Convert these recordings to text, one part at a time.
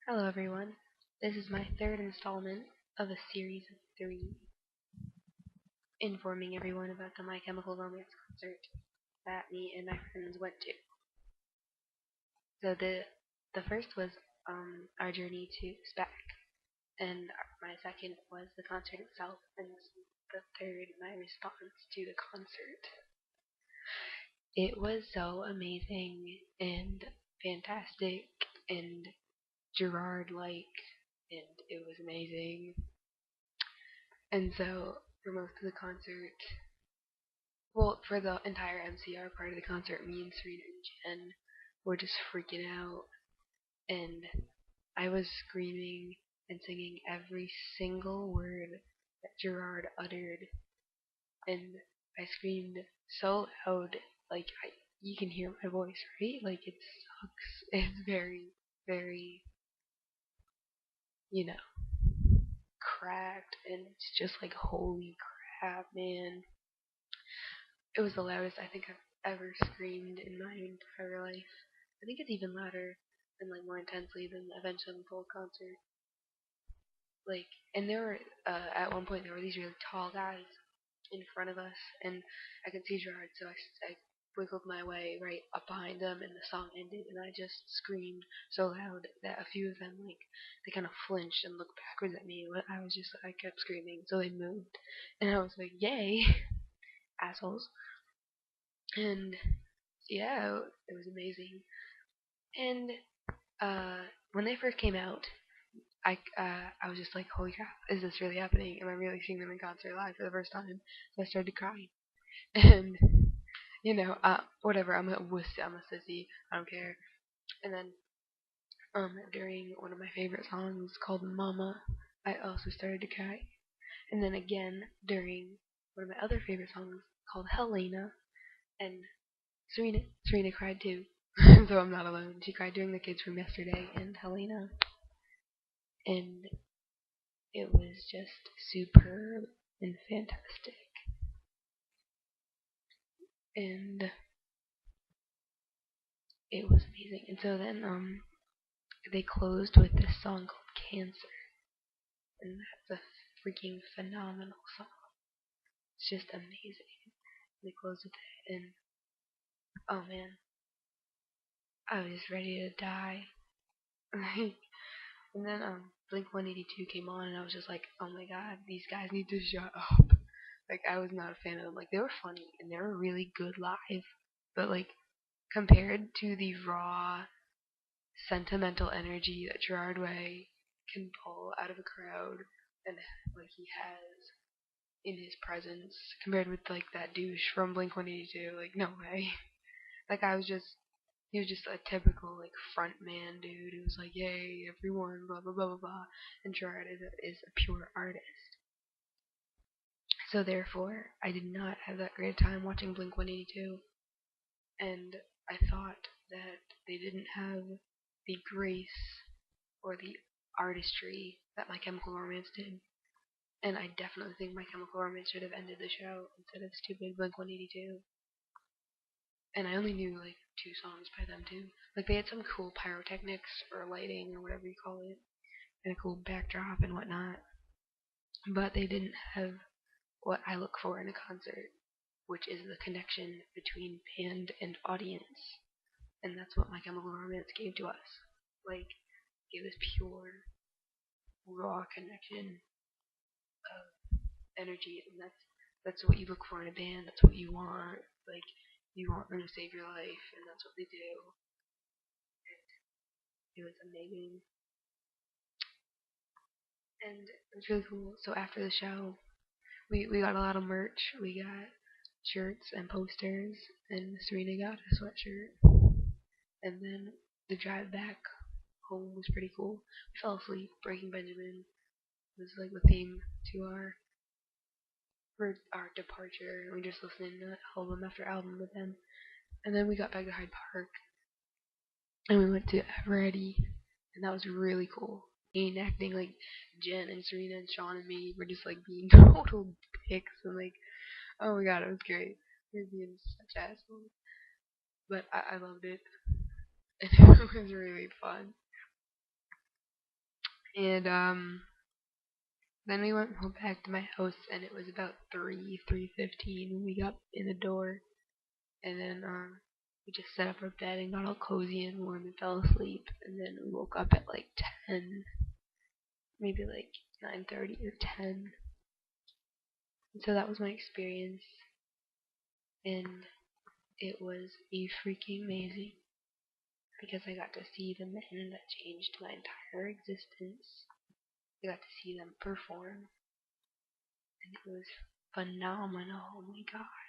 Hello everyone. This is my third installment of a series of three, informing everyone about the My Chemical Romance concert that me and my friends went to. So the first was our journey to Spec, and my second was the concert itself, and the third my response to the concert. It was so amazing and fantastic and Gerard-like, and it was amazing. And so, for most of the concert, well, for the entire MCR part of the concert, me and Serena and Jen were just freaking out, and I was screaming and singing every single word that Gerard uttered, and I screamed so loud, like, you can hear my voice, right? Like, it sucks. It's very, very, you know, cracked, and it's just like, holy crap, man. It was the loudest I think I've ever screamed in my entire life. I think it's even louder and like more intensely than the Avenged Sevenfold concert. Like, and there were at one point there were these really tall guys in front of us, and I could see Gerard, so I wiggled my way right up behind them, and the song ended, and I just screamed so loud that a few of them like they kind of flinched and looked backwards at me. But I kept screaming, so they moved, and I was like, "Yay, assholes!" And yeah, it was amazing. And when they first came out, I was just like, holy crap, is this really happening? Am I really seeing them in concert live for the first time? So I started crying. And whatever. I'm a wuss. I'm a sissy. I don't care. And then during one of my favorite songs called Mama, I also started to cry. And then again during one of my other favorite songs called Helena, and Serena cried too. So I'm not alone. She cried during the kids from yesterday and Helena, and it was just superb and fantastic. And it was amazing. And so then they closed with this song called Cancer, and that's a freaking phenomenal song. It's just amazing. They closed with it, and oh man, I was just ready to die. And then Blink 182 came on, and I was just like, oh my god, these guys need to shut up. Like, I was not a fan of them. Like, they were funny and they were really good live, but like compared to the raw, sentimental energy that Gerard Way can pull out of a crowd, and like he has in his presence, compared with like that douche from Blink 182, like no way. Like he was just a typical like front man dude who was like, yay, everyone, blah blah blah blah blah. And Gerard is a pure artist. So therefore, I did not have that great time watching Blink 182, and I thought that they didn't have the grace or the artistry that My Chemical Romance did. And I definitely think My Chemical Romance should have ended the show instead of stupid Blink 182. And I only knew like two songs by them too. Like they had some cool pyrotechnics or lighting or whatever you call it, and a cool backdrop and whatnot. But they didn't have what I look for in a concert, which is the connection between band and audience. And that's what My Chemical Romance gave to us. Like, gave this pure, raw connection of energy, and that's what you look for in a band. That's what you want. Like, you want them to save your life, and that's what they do. It was amazing, and it was really cool. So after the show, we got a lot of merch. We got shirts and posters, and Serena got a sweatshirt. And then the drive back home was pretty cool. We fell asleep. Breaking Benjamin was like the theme to our departure. And we just listened to album after album with them. And then we got back to Hyde Park, and we went to Eveready, and that was really cool. Acting like Jen and Serena and Sean and me were just like being total dicks, and like, oh my god, it was great. We were being such assholes, but I loved it, and it was really fun. And then we went home back to my house, and it was about 3:15 when we got in the door. And then we just set up our bed and got all cozy and warm and fell asleep. And then we woke up at like 10, maybe like 9:30 or 10. And so that was my experience, and it was freaking amazing because I got to see the men that changed my entire existence. I got to see them perform, and it was phenomenal. Oh my god.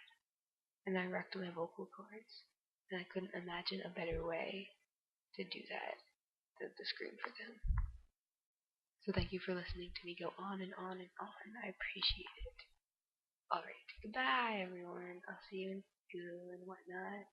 And I wrecked my vocal cords, and I couldn't imagine a better way to do that than to scream for them. So thank you for listening to me go on and on and on. I appreciate it. Alright, goodbye everyone. I'll see you in school and whatnot.